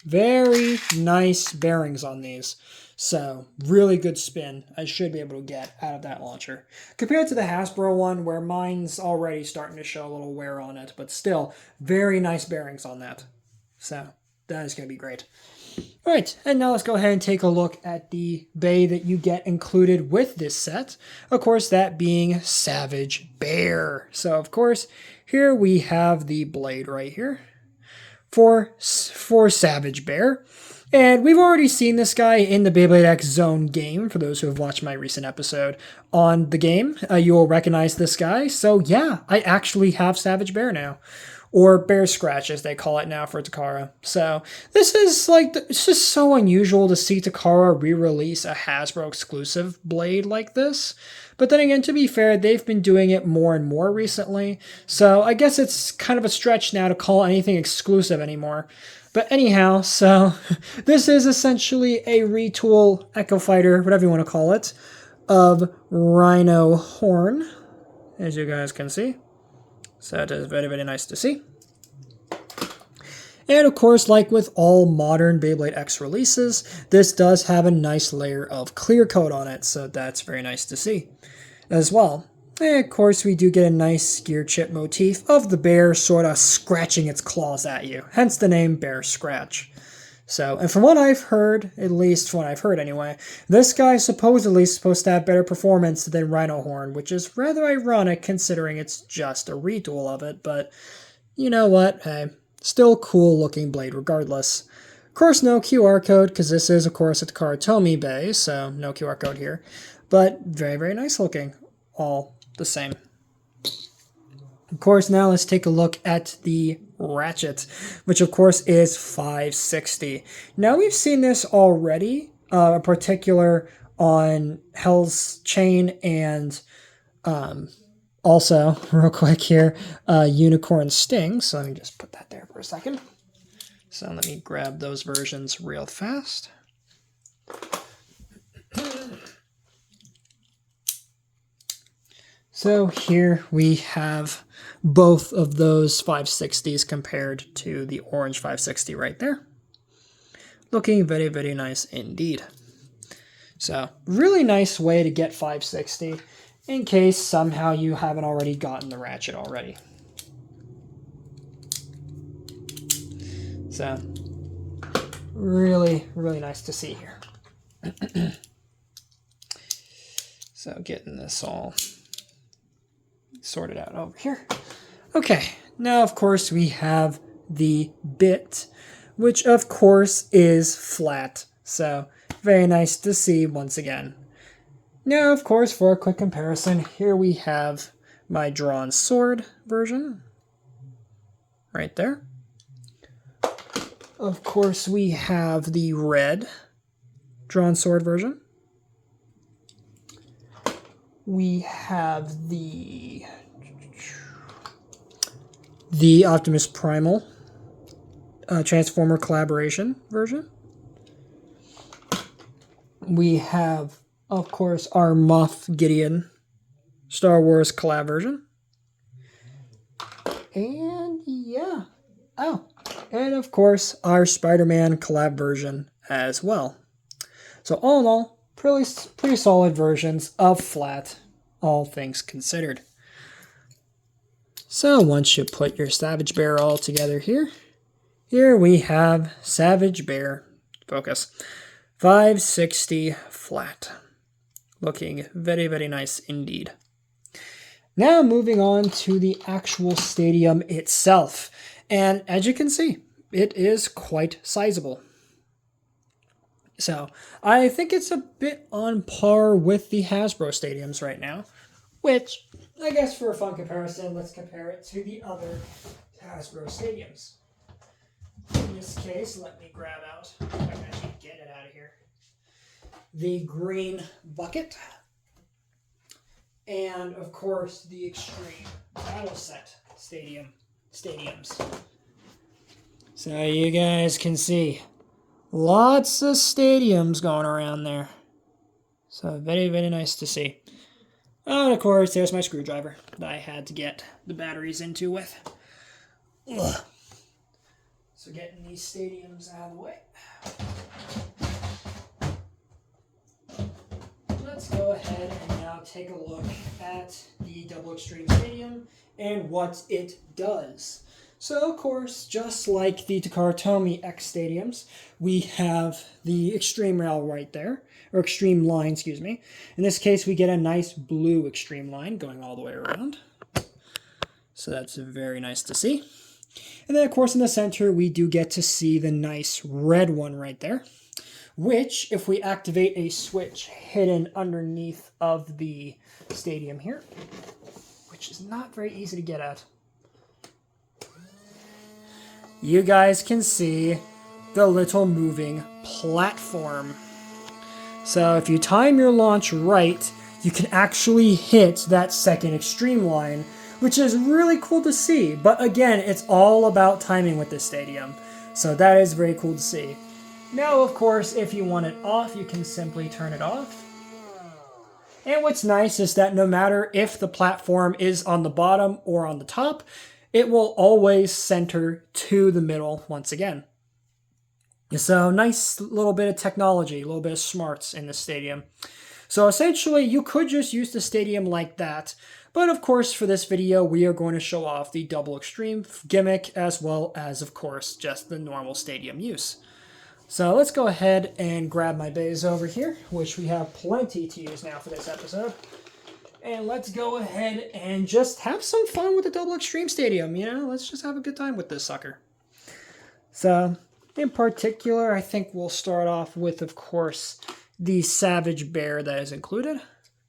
Very nice bearings on these. So, really good spin I should be able to get out of that launcher. Compared to the Hasbro one, where mine's already starting to show a little wear on it, but still, very nice bearings on that. So, that is going to be great. Alright, and now let's go ahead and take a look at the bay that you get included with this set. Of course, that being Savage Bear. So, of course, here we have the blade right here for Savage Bear. And we've already seen this guy in the Beyblade X Zone game. For those who have watched my recent episode on the game, you will recognize this guy. So yeah, I actually have Savage Bear now. Or Bear Scratch, as they call it now for Takara. So this is like, it's just so unusual to see Takara re-release a Hasbro exclusive blade like this. But then again, to be fair, they've been doing it more and more recently. So I guess it's kind of a stretch now to call anything exclusive anymore. But anyhow, so this is essentially a retool Echo Fighter, whatever you want to call it, of Rhino Horn, as you guys can see. So it is very, very nice to see. And of course, like with all modern Beyblade X releases, this does have a nice layer of clear coat on it, so that's very nice to see as well. And of course, we do get a nice gear chip motif of the bear sort of scratching its claws at you, hence the name Bear Scratch. So, and from what I've heard, at least from what I've heard anyway, this guy is supposedly supposed to have better performance than Rhino Horn, which is rather ironic considering it's just a retool of it, but you know what, hey, still cool looking blade regardless. Of course, no QR code, because this is, of course, a Takara Tomy Bay, so no QR code here, but very, very nice looking, all the same. Of course, now let's take a look at the ratchet, which of course is 560. Now we've seen this already, in particular on Hell's Chain and also, real quick here, Unicorn Sting. So let me just put that there for a second. So let me grab those versions real fast. So here we have both of those 560s compared to the orange 560 right there. Looking very, very nice indeed. So really nice way to get 560. in case somehow you haven't already gotten the ratchet already. So, really, really nice to see here. So, getting this all sorted out over here. Okay, now of course we have the bit, which of course is flat. So, very nice to see once again. Now, of course, for a quick comparison, here we have my drawn sword version. Right there. Of course, we have the red drawn sword version. We have the Optimus Primal Transformer collaboration version. We have, of course, our Moff Gideon Star Wars collab version. And yeah. Oh, and of course, our Spider-Man collab version as well. So all in all, pretty solid versions of flat, all things considered. So once you put your Savage Bear all together here we have Savage Bear, focus, 560 flat. Looking very, very nice indeed. Now moving on to the actual stadium itself. And as you can see, it is quite sizable. So I think it's a bit on par with the Hasbro stadiums right now, which I guess for a fun comparison, let's compare it to the other Hasbro stadiums. In this case, let me grab out, if I can actually get it out of here, the green bucket, and of course the Extreme Battle Set stadiums. So you guys can see lots of stadiums going around there. So very, very nice to see. Oh, and of course, there's my screwdriver that I had to get the batteries into with. Ugh. So getting these stadiums out of the way. Let's go ahead and now take a look at the Double Extreme Stadium and what it does. So, of course, just like the Takara Tomy X stadiums, we have the Extreme Rail right there, or Extreme Line, excuse me. In this case, we get a nice blue Extreme Line going all the way around. So that's very nice to see. And then, of course, in the center, we do get to see the nice red one right there, which, if we activate a switch hidden underneath of the stadium here, which is not very easy to get at, you guys can see the little moving platform. So if you time your launch right, you can actually hit that second Extreme Line, which is really cool to see. But again, it's all about timing with this stadium. So that is very cool to see. Now, of course, if you want it off, you can simply turn it off. And what's nice is that no matter if the platform is on the bottom or on the top, it will always center to the middle once again. So nice little bit of technology, a little bit of smarts in the stadium. So essentially, you could just use the stadium like that. But of course, for this video, we are going to show off the Double Extreme gimmick as well as, of course, just the normal stadium use. So let's go ahead and grab my bays over here, which we have plenty to use now for this episode. And let's go ahead and just have some fun with the Double Extreme Stadium, you know? Let's just have a good time with this sucker. So, in particular, I think we'll start off with, of course, the Savage Bear that is included.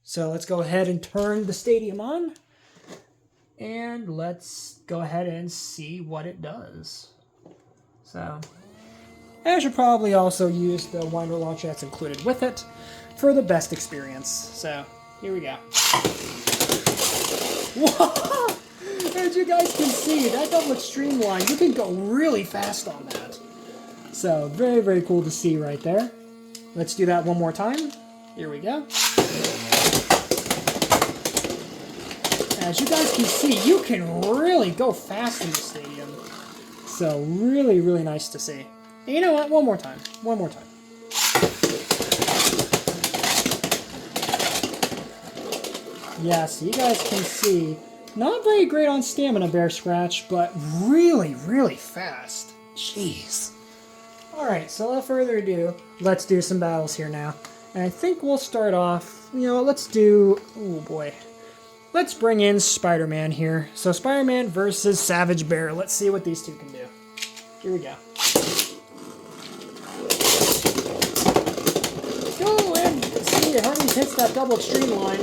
So let's go ahead and turn the stadium on. And let's go ahead and see what it does. So, I should probably also use the winder launcher that's included with it for the best experience. So, here we go. Whoa! As you guys can see, that Double Extreme Line, you can go really fast on that. So, very, very cool to see right there. Let's do that one more time. Here we go. As you guys can see, you can really go fast in the stadium. So, really, really nice to see. And you know what? One more time. One more time. Yeah, so you guys can see, not very great on stamina, Bear Scratch, but really, really fast. Jeez. Alright, so without further ado, let's do some battles here now. And I think we'll start off, you know, let's do, oh boy. Let's bring in Spider-Man here. So Spider-Man versus Savage Bear. Let's see what these two can do. Here we go. Oh, and see, Hobbies hits that double extreme line.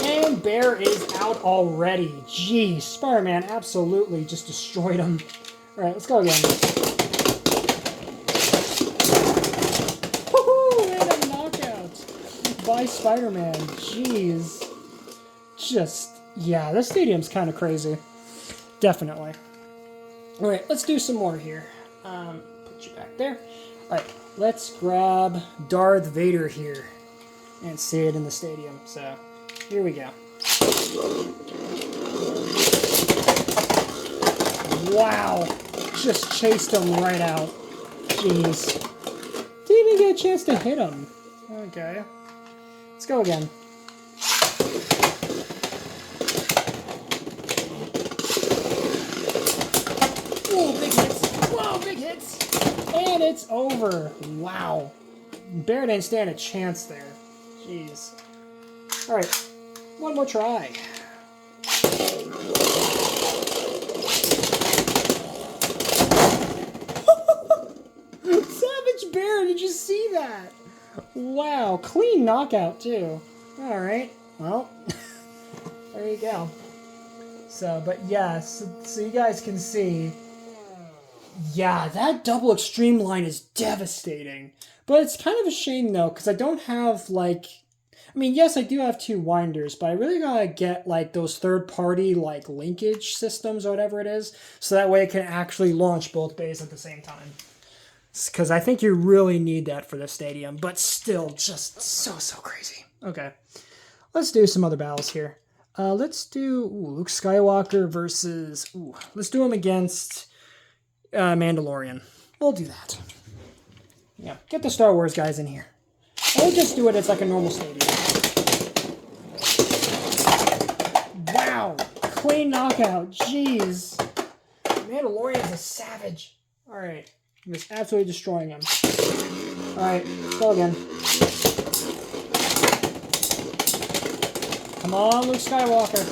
And Bear is out already. Jeez, Spider-Man absolutely just destroyed him. Alright, let's go again. And a knockout by Spider-Man. Jeez. Just, yeah, this stadium's kind of crazy. Definitely. Alright, let's do some more here. Put you back there. Alright, let's grab Darth Vader here and see it in the stadium. So, here we go. Wow. Just chased him right out. Jeez. Didn't even get a chance to hit him. Okay. Let's go again. Whoa, big hits. Whoa, big hits. And it's over. Wow. Bear didn't stand a chance there. Jeez. Alright. One more try. Savage Bear, did you see that? Wow, clean knockout too. Alright, well, there you go. So, but yes, so you guys can see, yeah, that double extreme line is devastating. But it's kind of a shame though, because I don't have like, I mean, yes, I do have two winders, but I really gotta get like those third-party like linkage systems or whatever it is, so that way it can actually launch both bays at the same time. Because I think you really need that for the stadium, but still just so crazy. Okay, let's do some other battles here. Let's do Luke Skywalker versus, let's do him against Mandalorian. We'll do that. Yeah, get the Star Wars guys in here. We'll just do it as like a normal stadium. Wow, clean knockout, jeez. Mandalorian's a savage. Alright. I'm just absolutely destroying him. Alright, go again. Come on, Luke Skywalker.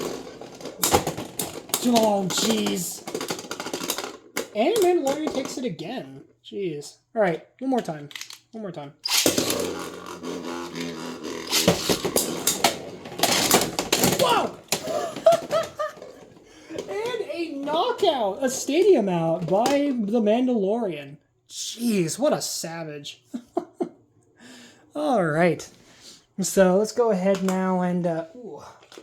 Oh, jeez. And Mandalorian takes it again. Jeez. Alright, one more time. One more time. Whoa! And a knockout! A stadium out by the Mandalorian. Jeez, what a savage. Alright. So, let's go ahead now and,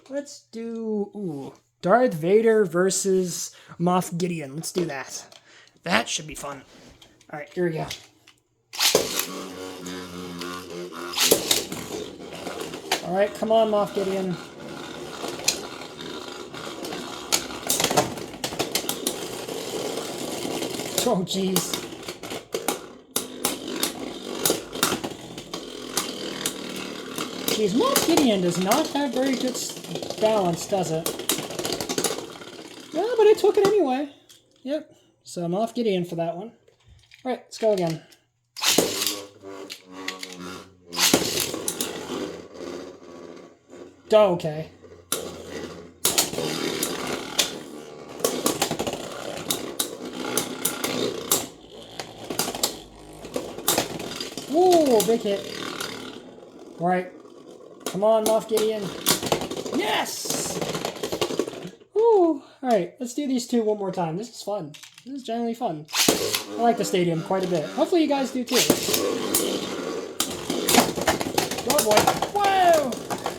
let's do, Darth Vader versus Moff Gideon. Let's do that. That should be fun. Alright, here we go. Alright, come on, Moff Gideon. Oh, jeez. Jeez, Moff Gideon does not have very good balance, does it? Yeah, but it took it anyway. Yep. So Moff Gideon for that one. Alright, let's go again. Oh, okay. Ooh, big hit. Alright. Come on, Moff Gideon. Yes! Ooh. Alright, let's do these two one more time. This is fun. This is generally fun. I like the stadium quite a bit. Hopefully you guys do too. Oh boy. Whoa!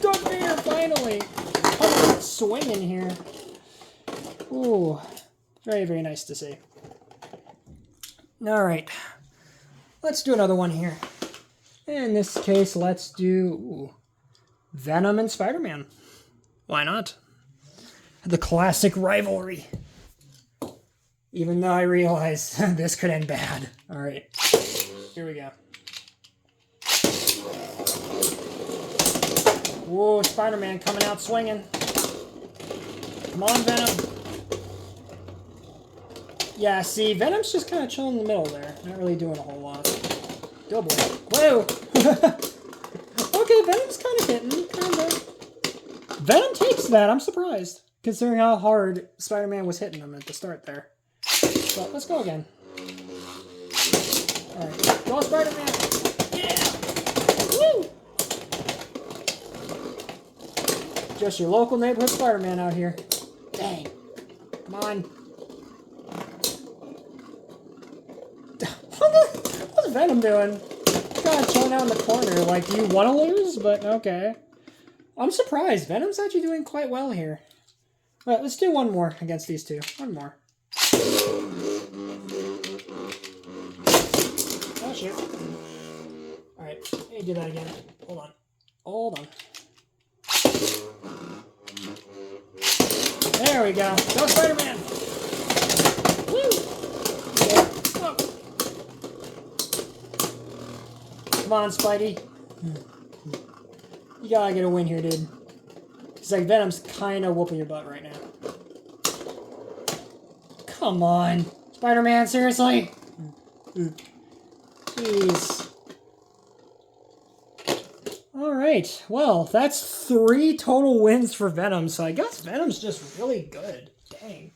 Darth Vader, finally! Oh, swinging here. Ooh. Very, very nice to see. Alright. Let's do another one here. In this case, let's do Venom and Spider-Man. Why not? The classic rivalry. Even though I realize this could end bad. Alright. Here we go. Whoa, Spider-Man coming out swinging. Come on, Venom. Yeah, see, Venom's just kind of chilling in the middle there. Not really doing a whole lot. Go, boy. Whoa! Okay, Venom's kind of hitting. Kind of. Venom takes that. I'm surprised, considering how hard Spider-Man was hitting him at the start there. But let's go again. Alright. Go, Spider-Man! Yeah! Woo! Just your local neighborhood Spider-Man out here. Dang. Come on. What's Venom doing? Kind of chilling out in the corner. Like, do you want to lose? But okay. I'm surprised. Venom's actually doing quite well here. Alright, let's do one more against these two. One more. Oh, shit. Alright, let me do that again. Hold on. Hold on. There we go. Go, Spider-Man! Woo! Yeah. Oh. Come on, Spidey. You gotta get a win here, dude. It's like Venom's kind of whooping your butt right now. Come on. Spider-Man, seriously? Jeez. Alright, well, that's 3 total wins for Venom, so I guess Venom's just really good. Dang.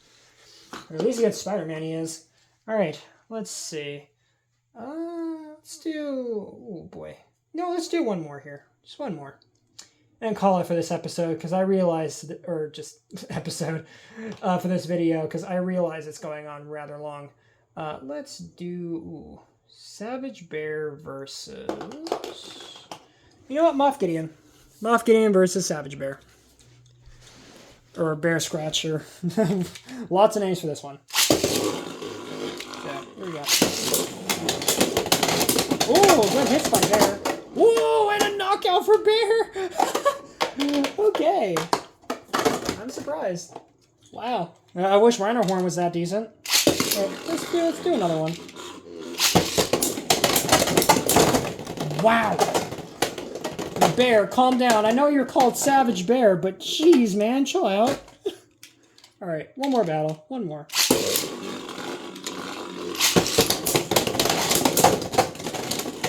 Or at least against Spider-Man he is. Alright, let's see. Let's do... Oh, boy. No, let's do one more here. Just one more. And call it for this episode, because I realized... Or just episode for this video, because I realize it's going on rather long. Let's do... Savage Bear versus... You know what? Moff Gideon. Moff Gideon versus Savage Bear. Or Bear Scratcher. Lots of names for this one. Yeah, here we go. Oh, good hits by Bear. Whoa, and a knockout for Bear. Okay. I'm surprised. Wow. I wish Rhino Horn was that decent. Right, let's do another one. Wow. Bear, calm down. I know you're called Savage Bear, but jeez, man, chill out. Alright, one more battle. One more.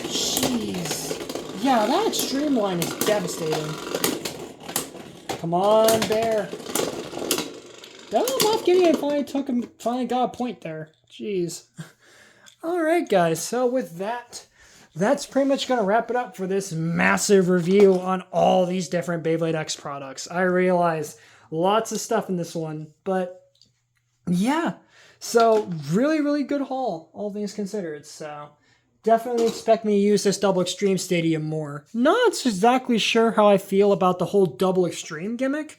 Jeez. Yeah, that extreme line is devastating. Come on, Bear. Oh, Moff Gideon finally got a point there. Jeez. Alright, guys, so with that... That's pretty much going to wrap it up for this massive review on all these different Beyblade X products. I realize lots of stuff in this one, but yeah. So really, really good haul, all things considered. So definitely expect me to use this Double Extreme Stadium more. Not exactly sure how I feel about the whole Double Extreme gimmick,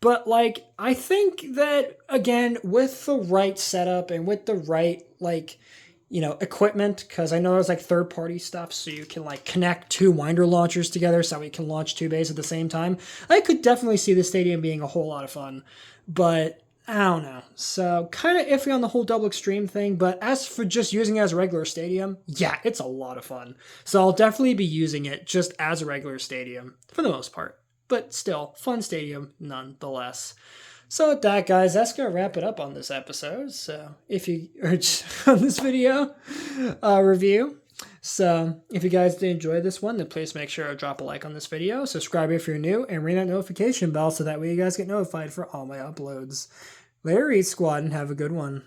but like, I think that, again, with the right setup and with the right, like, you know, equipment, because I know there's like third-party stuff, so you can like connect 2 winder launchers together so we can launch 2 bays at the same time. I could definitely see the stadium being a whole lot of fun, but I don't know. So kind of iffy on the whole Double Extreme thing, but as for just using it as a regular stadium, yeah, it's a lot of fun. So I'll definitely be using it just as a regular stadium for the most part, but still, fun stadium nonetheless. So with that, guys, that's going to wrap it up on this episode. So if you are on this video review. So if you guys did enjoy this one, then please make sure to drop a like on this video, subscribe if you're new, and ring that notification bell so that way you guys get notified for all my uploads. Later, Eat Squad, and have a good one.